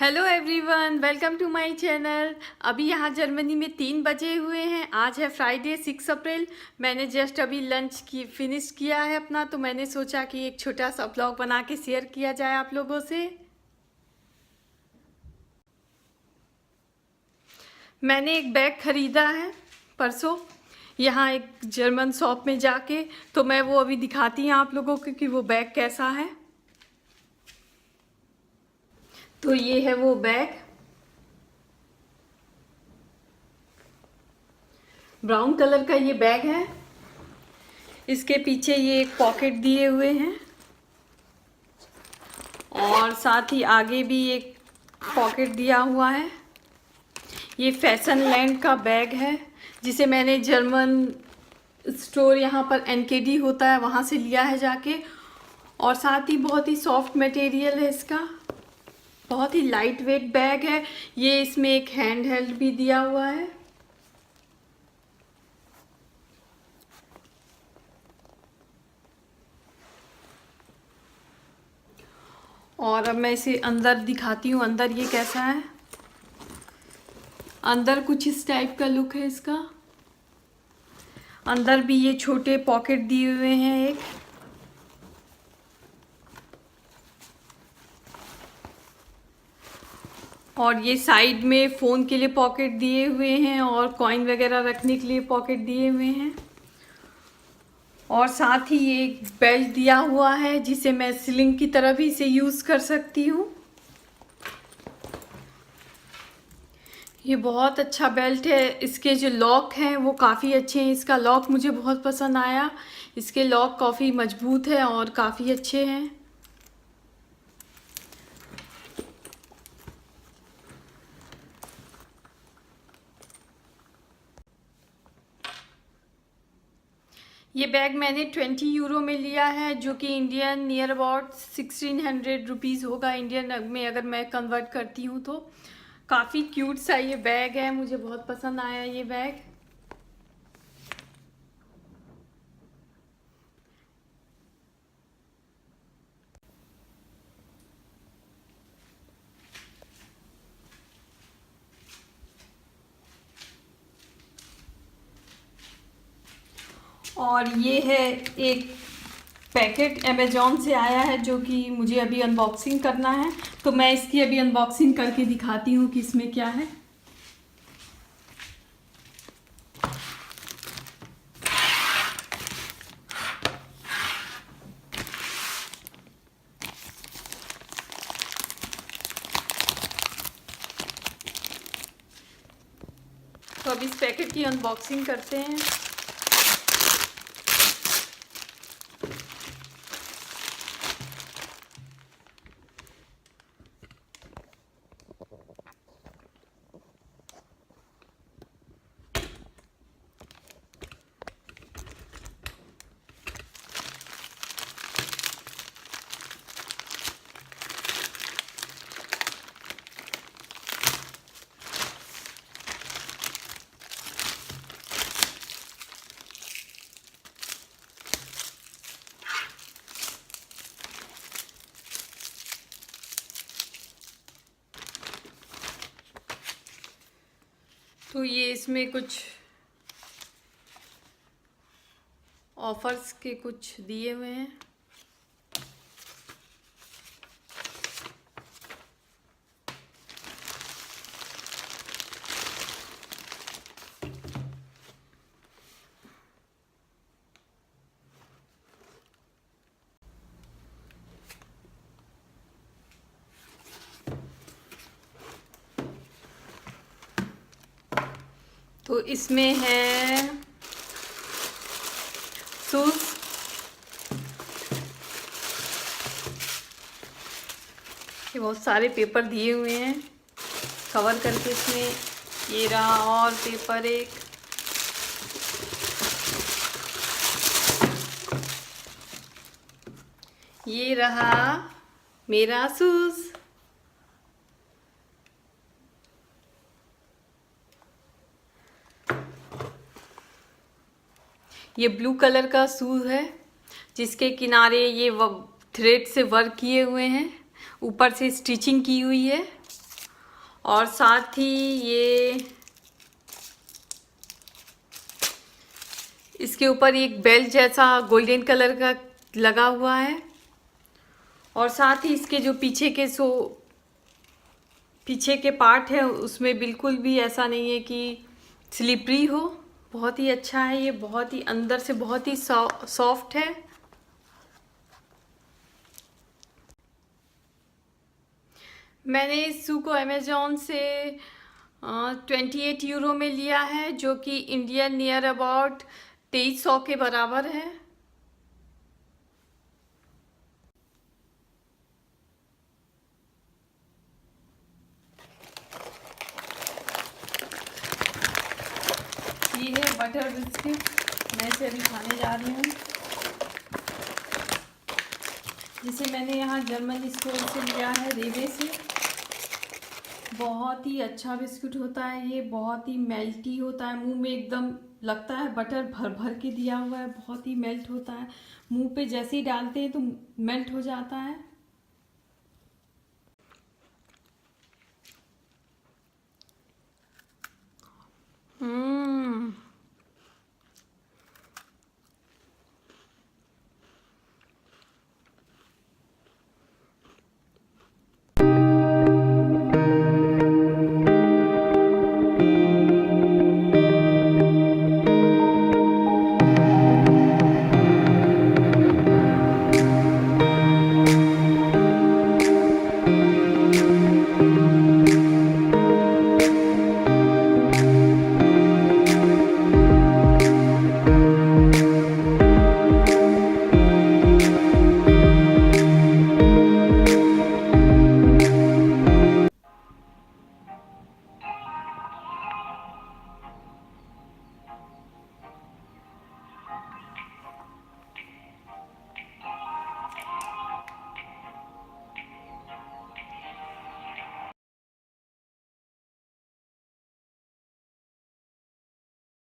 Hello everyone, welcome to my channel. अभी यहाँ Germany में 3 बजे हुए हैं। आज है फ्राइडे 6 अप्रैल। मैंने जस्ट अभी लंच की फिनिश किया है अपना, तो मैंने सोचा कि एक छोटा सा ब्लॉग बना के शेयर किया जाए आप लोगों से। मैंने एक बैग ख़रीदा है परसों यहाँ एक जर्मन शॉप में जाके, तो मैं वो अभी दिखाती हूँ आप लोगों को कि वो बैग कैसा है। तो ये है वो बैग, ब्राउन कलर का ये बैग है। इसके पीछे ये एक पॉकेट दिए हुए हैं और साथ ही आगे भी एक पॉकेट दिया हुआ है। ये फैशन लैंड का बैग है जिसे मैंने जर्मन स्टोर यहाँ पर एनकेडी होता है वहाँ से लिया है जाके। और साथ ही बहुत ही सॉफ्ट मटेरियल है इसका, बहुत ही लाइट वेट बैग है ये। इसमें एक हैंड हेल्ड भी दिया हुआ है। और अब मैं इसे अंदर दिखाती हूँ, अंदर ये कैसा है। अंदर कुछ इस टाइप का लुक है इसका। अंदर भी ये छोटे पॉकेट दिए हुए हैं एक। और ये साइड में फ़ोन के लिए पॉकेट दिए हुए हैं और कॉइन वगैरह रखने के लिए पॉकेट दिए हुए हैं। और साथ ही ये एक बेल्ट दिया हुआ है जिसे मैं स्लिंग की तरह भी इसे यूज़ कर सकती हूँ। ये बहुत अच्छा बेल्ट है। इसके जो लॉक हैं वो काफ़ी अच्छे हैं। इसका लॉक मुझे बहुत पसंद आया। इसके लॉक काफ़ी मजबूत है और काफ़ी अच्छे हैं। ये बैग मैंने 20 यूरो में लिया है, जो कि इंडियन नियर अबाउट 1600 रुपीज़ होगा इंडियन में अगर मैं कन्वर्ट करती हूँ तो। काफ़ी क्यूट सा ये बैग है, मुझे बहुत पसंद आया ये बैग। और ये है एक पैकेट अमेजोन से आया है जो कि मुझे अभी अनबॉक्सिंग करना है, तो मैं इसकी अभी अनबॉक्सिंग करके दिखाती हूँ कि इसमें क्या है। तो अब इस पैकेट की अनबॉक्सिंग करते हैं। तो ये इसमें कुछ ऑफर्स के कुछ दिए हुए हैं। तो इसमें है शूज, ये बहुत सारे पेपर दिए हुए हैं कवर करके इसमें। ये रहा और पेपर एक। ये रहा मेरा शूज। ये ब्लू कलर का शूज है जिसके किनारे ये थ्रेड से वर्क किए हुए हैं, ऊपर से स्टिचिंग की हुई है। और साथ ही ये इसके ऊपर एक बेल जैसा गोल्डन कलर का लगा हुआ है। और साथ ही इसके जो पीछे के पार्ट है उसमें बिल्कुल भी ऐसा नहीं है कि स्लिपरी हो। बहुत ही अच्छा है ये, बहुत ही अंदर से बहुत ही सॉफ्ट है। मैंने इस शू को अमेज़ॉन से 28 यूरो में लिया है, जो कि इंडियन नियर अबाउट 2300 के बराबर है। ये है बटर बिस्किट, मैं इसे अभी खाने जा रही हूँ, जिसे मैंने यहाँ जर्मन स्टोर से लिया है, रेवे से। बहुत ही अच्छा बिस्कुट होता है ये, बहुत ही मेल्टी होता है, मुंह में एकदम लगता है बटर भर भर के दिया हुआ है, बहुत ही मेल्ट होता है। मुंह पे जैसे ही डालते हैं तो मेल्ट हो जाता है।